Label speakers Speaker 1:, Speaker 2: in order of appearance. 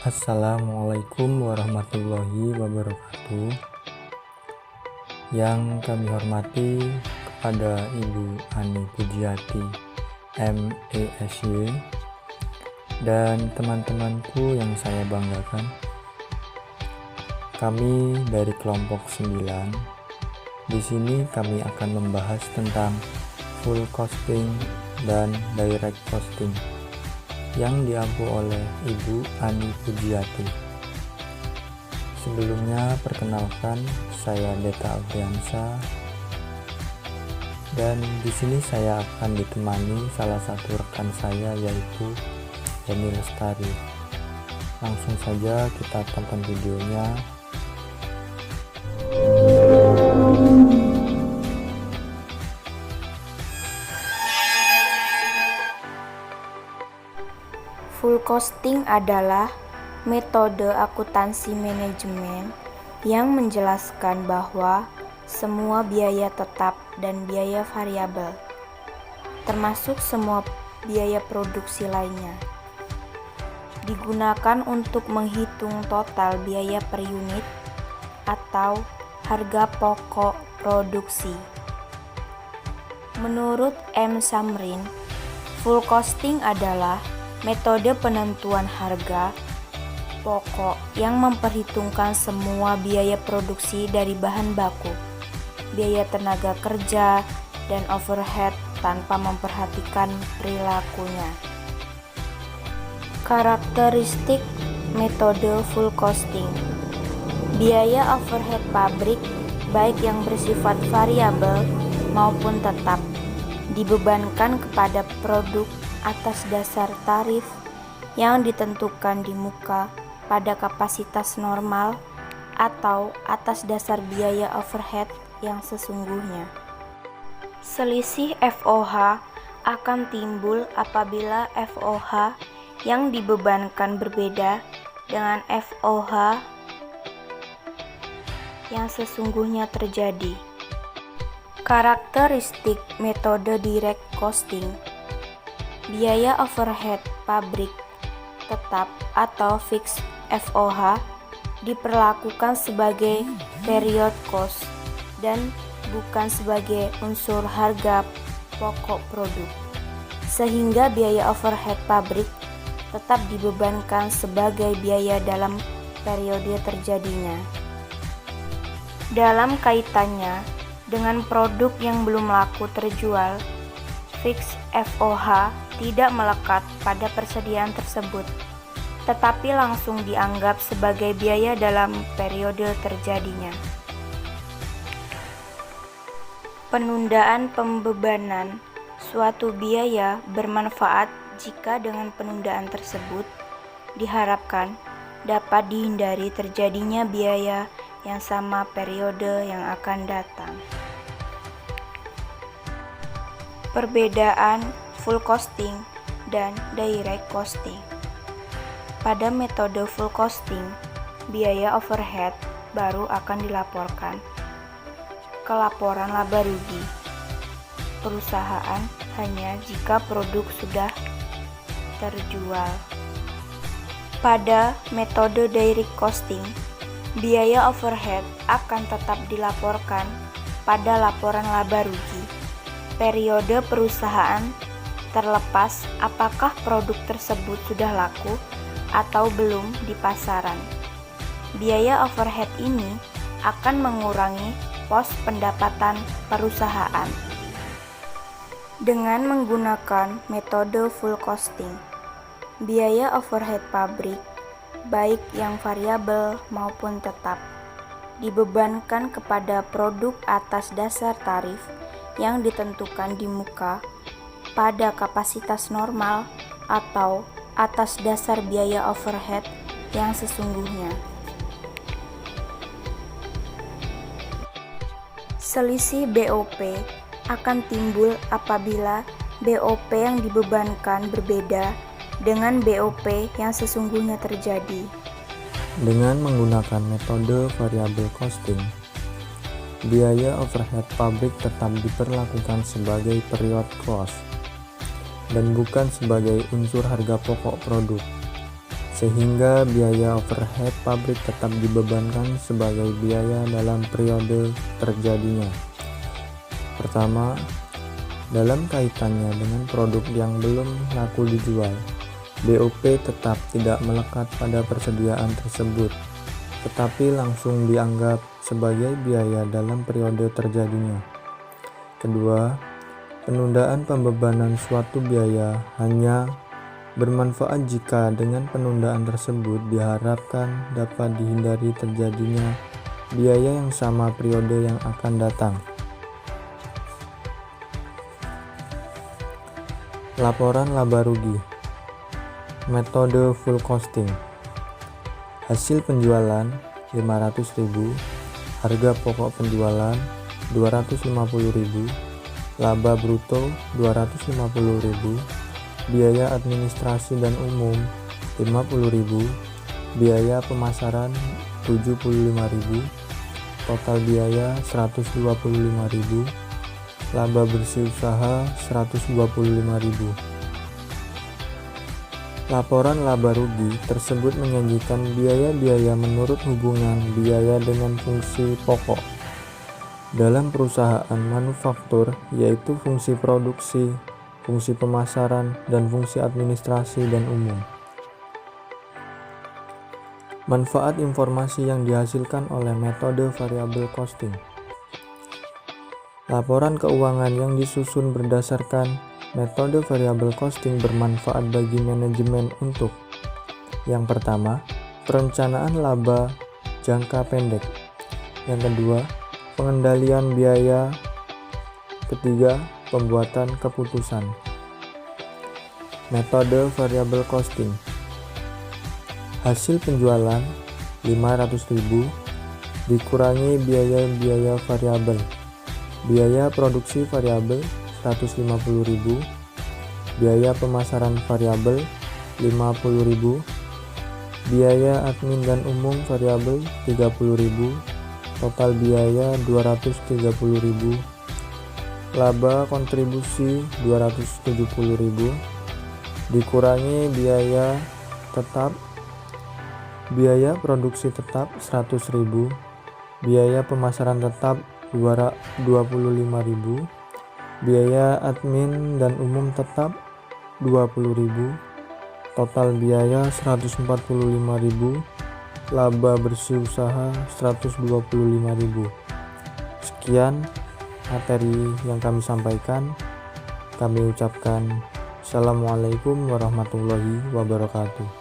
Speaker 1: Assalamualaikum warahmatullahi wabarakatuh. Yang kami hormati kepada Ibu Ani Pujiati MESY dan teman-temanku yang saya banggakan. Kami dari kelompok 9. Di sini kami akan membahas tentang full costing dan direct costing yang diampu oleh Ibu Ani Pujiati. Sebelumnya perkenalkan, saya Deta Abriansa dan di sini saya akan ditemani salah satu rekan saya yaitu Yani Lestari. Langsung saja kita tonton videonya.
Speaker 2: Full costing adalah metode akuntansi manajemen yang menjelaskan bahwa semua biaya tetap dan biaya variabel, termasuk semua biaya produksi lainnya, digunakan untuk menghitung total biaya per unit atau harga pokok produksi. Menurut M. Samrin, full costing adalah metode penentuan harga pokok yang memperhitungkan semua biaya produksi dari bahan baku, biaya tenaga kerja, dan overhead tanpa memperhatikan perilakunya. Karakteristik metode full costing: biaya overhead pabrik, baik yang bersifat variabel maupun tetap, dibebankan kepada produk atas dasar tarif yang ditentukan di muka pada kapasitas normal atau atas dasar biaya overhead yang sesungguhnya. Selisih FOH akan timbul apabila FOH yang dibebankan berbeda dengan FOH yang sesungguhnya terjadi. Karakteristik metode direct costing: biaya overhead pabrik tetap atau fixed FOH diperlakukan sebagai period cost dan bukan sebagai unsur harga pokok produk, sehingga biaya overhead pabrik tetap dibebankan sebagai biaya dalam periode terjadinya. Dalam kaitannya dengan produk yang belum laku terjual, fixed FOH tidak melekat pada persediaan tersebut, tetapi langsung dianggap sebagai biaya dalam periode terjadinya. Penundaan pembebanan suatu biaya bermanfaat jika dengan penundaan tersebut diharapkan dapat dihindari terjadinya biaya yang sama periode yang akan datang. Perbedaan full costing dan direct costing. Pada metode full costing, biaya overhead baru akan dilaporkan ke laporan laba rugi perusahaan hanya jika produk sudah terjual. Pada metode direct costing, biaya overhead akan tetap dilaporkan pada laporan laba rugi periode perusahaan, terlepas apakah produk tersebut sudah laku atau belum di pasaran. Biaya overhead ini akan mengurangi pos pendapatan perusahaan. Dengan menggunakan metode full costing, biaya overhead pabrik, baik yang variabel maupun tetap, dibebankan kepada produk atas dasar tarif yang ditentukan di muka pada kapasitas normal atau atas dasar biaya overhead yang sesungguhnya. Selisih BOP akan timbul apabila BOP yang dibebankan berbeda dengan BOP yang sesungguhnya terjadi.
Speaker 1: Dengan menggunakan metode variable costing, biaya overhead pabrik tetap diperlakukan sebagai period cost dan bukan sebagai unsur harga pokok produk, sehingga biaya overhead pabrik tetap dibebankan sebagai biaya dalam periode terjadinya. Pertama, dalam kaitannya dengan produk yang belum laku dijual, BOP tetap tidak melekat pada persediaan tersebut, tetapi langsung dianggap sebagai biaya dalam periode terjadinya. Kedua, penundaan pembebanan suatu biaya hanya bermanfaat jika dengan penundaan tersebut diharapkan dapat dihindari terjadinya biaya yang sama periode yang akan datang. Laporan laba rugi. Metode full costing. Hasil penjualan 500.000, harga pokok penjualan 250.000, laba bruto 250.000, biaya administrasi dan umum 50.000, biaya pemasaran 75.000, total biaya 125.000, laba bersih usaha 125.000. Laporan laba rugi tersebut menyajikan biaya-biaya menurut hubungan biaya dengan fungsi pokok dalam perusahaan manufaktur, yaitu fungsi produksi, fungsi pemasaran, dan fungsi administrasi dan umum. Manfaat informasi yang dihasilkan oleh metode variable costing. Laporan keuangan yang disusun berdasarkan metode variable costing bermanfaat bagi manajemen untuk: yang pertama, perencanaan laba jangka pendek; yang kedua, pengendalian biaya; ketiga, pembuatan keputusan. Metode variable costing. Hasil penjualan 500.000 dikurangi biaya-biaya variabel. Biaya produksi variabel 150.000, biaya pemasaran variabel 50.000, biaya admin dan umum variabel 30.000, total biaya 230.000, laba kontribusi 270.000, dikurangi biaya tetap. Biaya produksi tetap 100.000, biaya pemasaran tetap 25.000, biaya admin dan umum tetap 20.000, total biaya 145.000, laba bersih usaha 125.000. Sekian materi yang kami sampaikan. Kami ucapkan Assalamualaikum warahmatullahi wabarakatuh.